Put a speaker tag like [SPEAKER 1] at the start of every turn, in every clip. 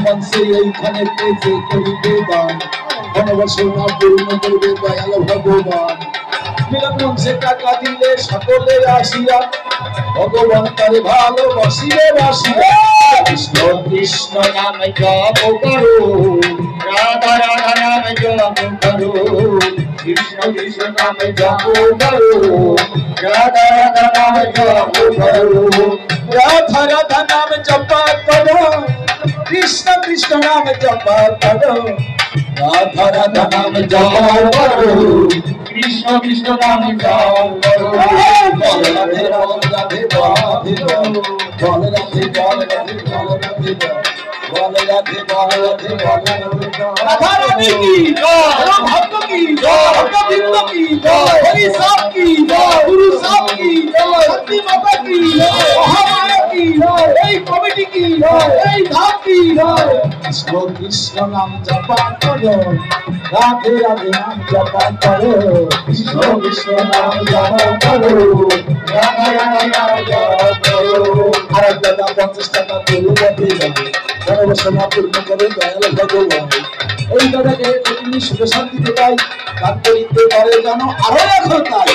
[SPEAKER 1] মঞ্চে এইখানে পেয়েছে করিবে দান মনোবাসনা পূর্ণ করবে দয়াল ভগবান। মিলন মঞ্চে টাকা দিলে সকলে আসিয়া ভগবান তারে ভালোবাসিবে বাসিয়া। কৃষ্ণ কৃষ্ণ নাম জপ করো, রাধা রাধা নাম জপ করো, কৃষ্ণ কৃষ্ণ নাম জপ করো, রাধা রাধা নাম জপ করো, রাধা রাধা নাম জপ করো, কৃষ্ণ কৃষ্ণ নাম জপ করো, রাধা রাধা নাম জপ করো, কৃষ্ণ কৃষ্ণ নাম জপ করো। বল রাধে বল রাধে রাধে বল রাধে বল রাধে বল রাধে বল রাধে বল রাধে বল রাধা রানী কি জয়, ভক্ত কি জয়, গোবিন্দ কি জয়, হরি সাহ কি জয়, গুরু সাহ কি জয়, শক্তি মাতা কি জয়, মহামায়া কি জয়, এই কমিটি কি জয়, এই ধাম কি জয়। কৃষ্ণ কৃষ্ণ নাম জপ করো, রাধে রাধে নাম জপ করো, কৃষ্ণ কৃষ্ণ নাম জপ করো, রাধে রাধে নাম জপ করো। আর দাদা 50 টাকা তুলে বটে যাবে মনোবাসনা পূর্ণ করে দয়াল ভগবান। এই দাদাকে তিনি সুখে শান্তিতে পাই, তার করিতে পারে যেন আরো এখন তাই।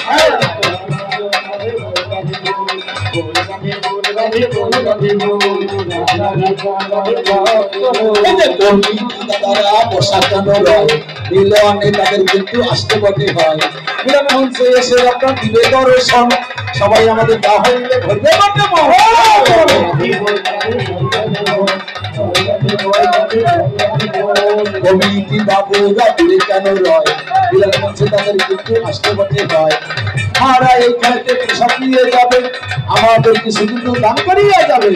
[SPEAKER 1] তাদের কিন্তু আসতে বটে হয় মিলন মঞ্চে এসে আপনার দিবে দর্শন, সবাই আমাদের দা হইলে ভরবে বটে কমিটি বাবুরা দূরে কেন রয়, মিলন মঞ্চে তাদের কিন্তু আসতে বটে হয়। মারা এই খেলাতে পোশাক নিয়ে যাবে, আমাদের কিছু কিন্তু দান করিয়া যাবে।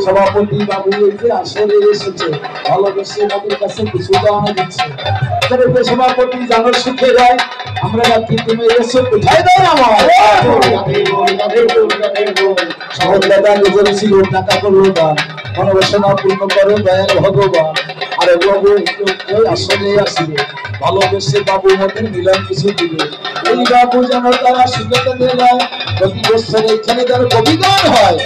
[SPEAKER 1] সভাপতি বাবু এই যে আসরে এসেছে, ভালোবেসে আমাদের কাছে কিছু দান দিচ্ছে। সভাপতি জানো সুখে রায়, আমরা যাচ্ছি তুমি এসে কোথায় দাও আমার সহজ দাদা নিজের ছিল টাকা করলো দান, মনোবাসনা পূর্ণ করো দয়াল ভগবান। আর বাবু আসলে আসিবে, ভালোবেসে বাবু মধ্যে মিলন কিছু দিবে। এই বাবু যেন তারা সুযোগ দেয়, প্রতি বছর এখানে যেন কবি গান হয়।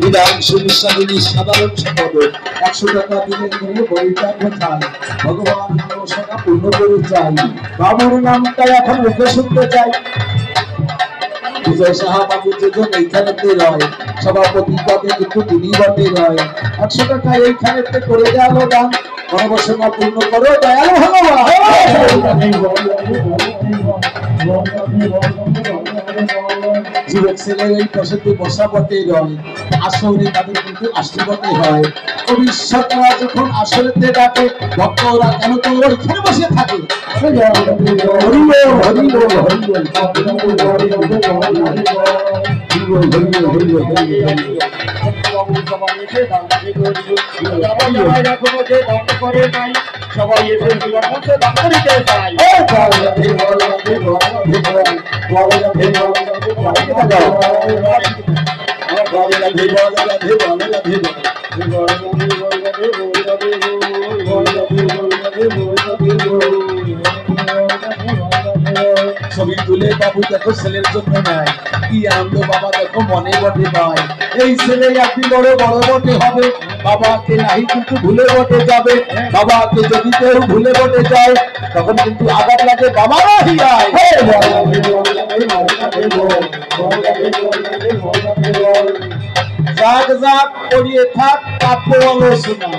[SPEAKER 1] বিধান সুবিশ্বাদিনী সাধারণ সম্পাদক 100 টাকা দিলে বইটা কোথায়, ভগবান মনোবাসনা পূর্ণ করে চাই। বাবুর নামটা এখন মুখে শুনতে চাই। বিজয় সাহা বাবু যেজন এইখানেতে রয়, সভাপতি পদে কিন্তু তিনি বটে রয়। 100 টাকা এইখানেতে করে গেল দান, মনোবাসনা পূর্ণ করো দয়াল ভগবান। যুবক ছেলে এই পাশেতে বসা বটে রয়, আসরে তাদের কিন্তু আসতে বটে হয়। ভবিষ্যৎরা যখন আসরেতে ডাকে, ভক্তরা কেন তো ওইখানে বসে থাকে। সবাই এসে দান করিতে চায়। ছবি তুলে বাবু দেখো ছেলের জন্য নাই, কি আনন্দ বাবা দেখো মনে বটে পায়। এই ছেলে একদিন বড় বড় বটে হবে, বাবাকে নাহি কিন্তু ভুলে বটে যাবে। বাবাকে যদি কেউ ভুলে বটে যায়, তখন কিন্তু আঘাত লাগে বাবারা হিয়ায়। জাগ জাগ করিয়ে থাক কাব্য আলোচনা,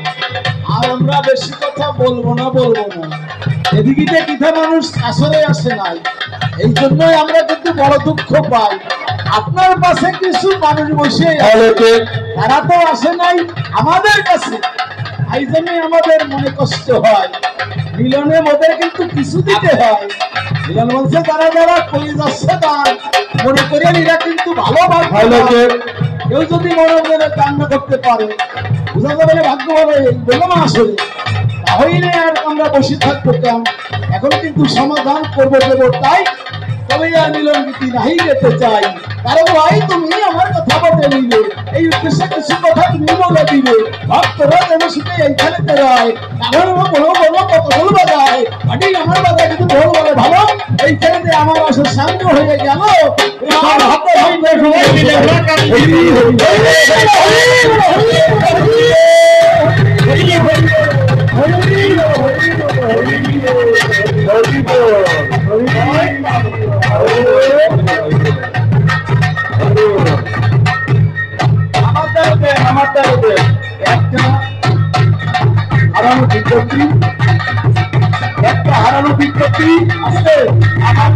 [SPEAKER 1] আর আমরা বেশি কথা বলবো না। এদিকে কিথা মানুষ আসলে আসে নাই, এই জন্যই আমরা কিন্তু বড় দুঃখ পাই। আপনার পাশে কিছু মানুষ বসে তারা তো আসে নাই আমাদের কাছে, এই জন্যই আমাদের মনে কষ্ট হয়। মিলনে ওদের কিন্তু কিছু দিতে হয়। মিলন বলছে যারা যারা করে যাচ্ছে তার মনে করে এরা কিন্তু ভালো কেউ যদি মনে কান্না করতে পারে, বোঝা যাবে ভাগ্য হবে বললাম আসলে, তাহলে আর আমরা বসে থাকবো কেন। এখন কিন্তু সমাধান করবো দেবো তাই, তবে আর মিলন গীতি নাহি যেতে চাই। কারণ ভাই তুমি আমার কথা বলতে নিলে এই কিছু কিছু কথা তুমি বলে দিবে ভক্তরা যেন শুনে এইখানে বেরোয় আমার বলো বলো কতগুলো বাজায় আগে আমার বাজায় কিন্তু বল বলে ভালো এইখানে আমার আসলে শান্ত হয়ে গেল হারানো বিজ্ঞপ্তি আছে আমার